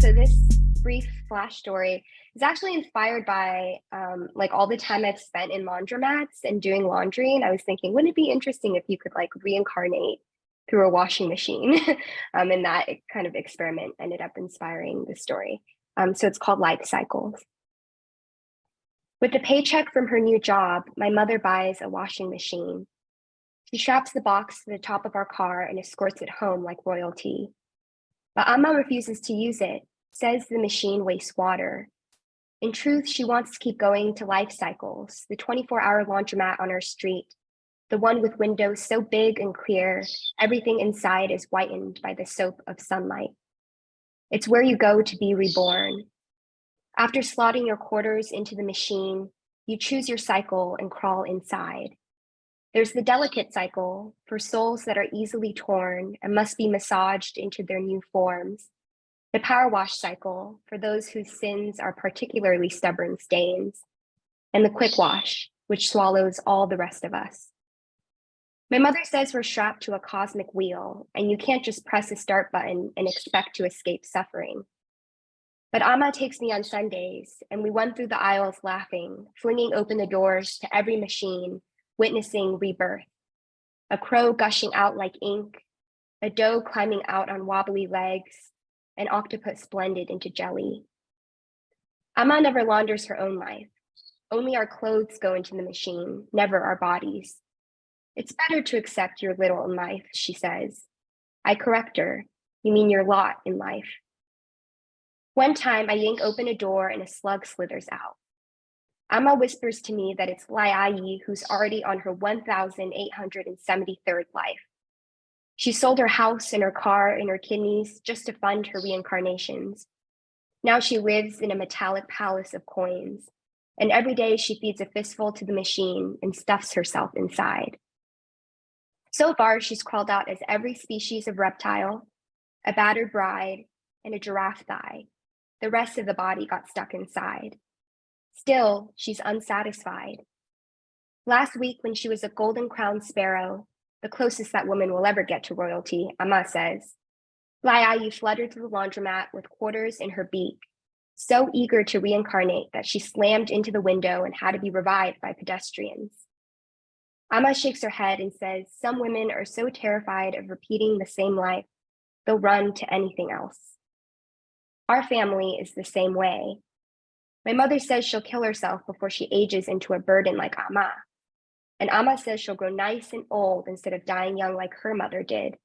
So this brief flash story is actually inspired by like all the time I've spent in laundromats and doing laundry. And I was thinking, wouldn't it be interesting if you could like reincarnate through a washing machine? And that kind of experiment ended up inspiring the story. So it's called Life Cycles. With the paycheck from her new job, my mother buys a washing machine. She straps the box to the top of our car and escorts it home like royalty. But Amma refuses to use it, says the machine wastes water. In truth, she wants to keep going to Life Cycles, the 24-hour laundromat on our street, the one with windows so big and clear, everything inside is whitened by the soap of sunlight. It's where you go to be reborn. After slotting your quarters into the machine, you choose your cycle and crawl inside. There's the delicate cycle for souls that are easily torn and must be massaged into their new forms. The power wash cycle for those whose sins are particularly stubborn stains. And the quick wash, which swallows all the rest of us. My mother says we're strapped to a cosmic wheel, and you can't just press a start button and expect to escape suffering. But Amma takes me on Sundays, and we run through the aisles laughing, flinging open the doors to every machine, witnessing rebirth. A crow gushing out like ink, a doe climbing out on wobbly legs, an octopus blended into jelly. Amma never launders her own life. Only our clothes go into the machine, never our bodies. It's better to accept your little in life, she says. I correct her. You mean your lot in life. One time I yank open a door and a slug slithers out. Amma whispers to me that it's Laiayi who's already on her 1,873rd life. She sold her house and her car and her kidneys just to fund her reincarnations. Now she lives in a metallic palace of coins, and every day she feeds a fistful to the machine and stuffs herself inside. So far, she's crawled out as every species of reptile, a battered bride, and a giraffe thigh. The rest of the body got stuck inside. Still, she's unsatisfied. Last week, when she was a golden crowned sparrow, the closest that woman will ever get to royalty, Amma says, Laiayi fluttered to the laundromat with quarters in her beak, so eager to reincarnate that she slammed into the window and had to be revived by pedestrians. Amma shakes her head and says, some women are so terrified of repeating the same life, they'll run to anything else. Our family is the same way. My mother says she'll kill herself before she ages into a burden like Amma. And Amma says she'll grow nice and old instead of dying young like her mother did.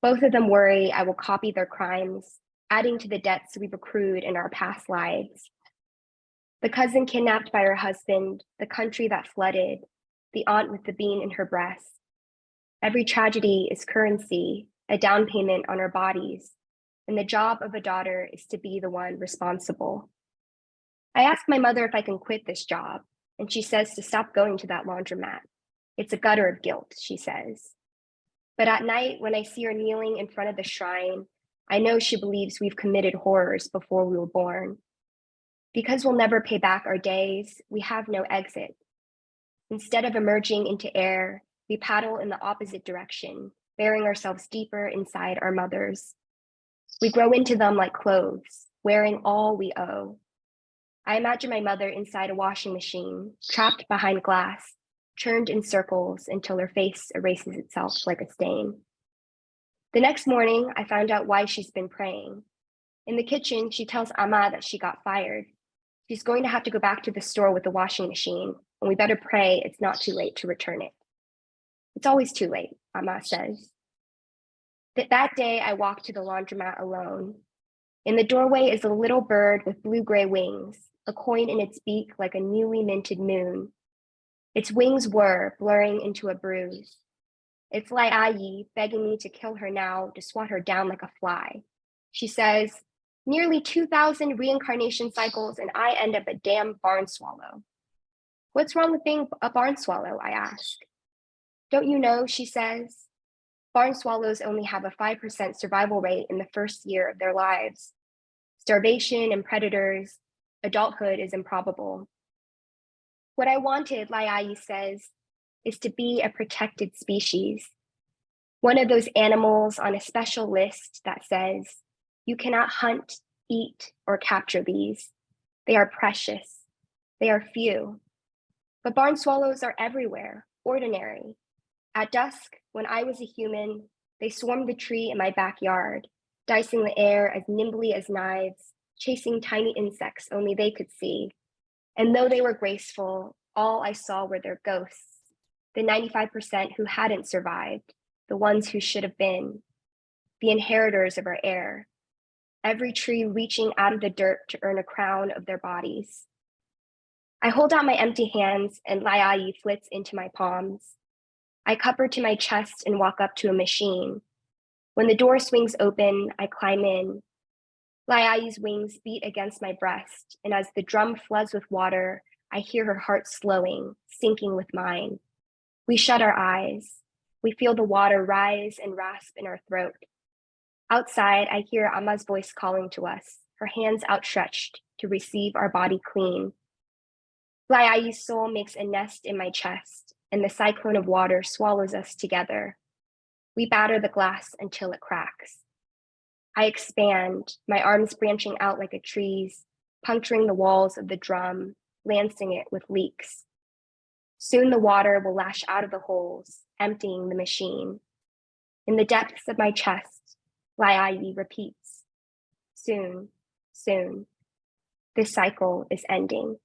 Both of them worry I will copy their crimes, adding to the debts we've accrued in our past lives. The cousin kidnapped by her husband, the country that flooded, the aunt with the bean in her breast. Every tragedy is currency, a down payment on our bodies, and the job of a daughter is to be the one responsible. I ask my mother if I can quit this job, and she says to stop going to that laundromat. It's a gutter of guilt, she says. But at night, when I see her kneeling in front of the shrine, I know she believes we've committed horrors before we were born. Because we'll never pay back our days, we have no exit. Instead of emerging into air, we paddle in the opposite direction, burying ourselves deeper inside our mothers. We grow into them like clothes, wearing all we owe. I imagine my mother inside a washing machine, trapped behind glass, churned in circles until her face erases itself like a stain. The next morning, I found out why she's been praying. In the kitchen, she tells Amma that she got fired. She's going to have to go back to the store with the washing machine, and we better pray it's not too late to return it. It's always too late, Amma says. That day, I walked to the laundromat alone. In the doorway is a little bird with blue-gray wings, a coin in its beak like a newly minted moon. Its wings were blurring into a bruise. It's Laiayi begging me to kill her now, to swat her down like a fly. She says, nearly 2,000 reincarnation cycles and I end up a damn barn swallow. What's wrong with being a barn swallow, I ask. Don't you know, she says. Barn swallows only have a 5% survival rate in the first year of their lives. Starvation and predators, adulthood is improbable. What I wanted, Laiayi says, is to be a protected species. One of those animals on a special list that says, you cannot hunt, eat, or capture these. They are precious. They are few. But barn swallows are everywhere, ordinary. At dusk, when I was a human, they swarmed the tree in my backyard, dicing the air as nimbly as knives, chasing tiny insects only they could see. And though they were graceful, all I saw were their ghosts, the 95% who hadn't survived, the ones who should have been, the inheritors of our air, every tree reaching out of the dirt to earn a crown of their bodies. I hold out my empty hands and Laiai flits into my palms. I cup her to my chest and walk up to a machine. When the door swings open, I climb in. Laiai's wings beat against my breast, and as the drum floods with water, I hear her heart slowing, sinking with mine. We shut our eyes. We feel the water rise and rasp in our throat. Outside, I hear Amma's voice calling to us, her hands outstretched to receive our body clean. Laiai's soul makes a nest in my chest, and the cyclone of water swallows us together. We batter the glass until it cracks. I expand, my arms branching out like a tree's, puncturing the walls of the drum, lancing it with leaks. Soon the water will lash out of the holes, emptying the machine. In the depths of my chest, Laiai repeats, soon, soon. This cycle is ending.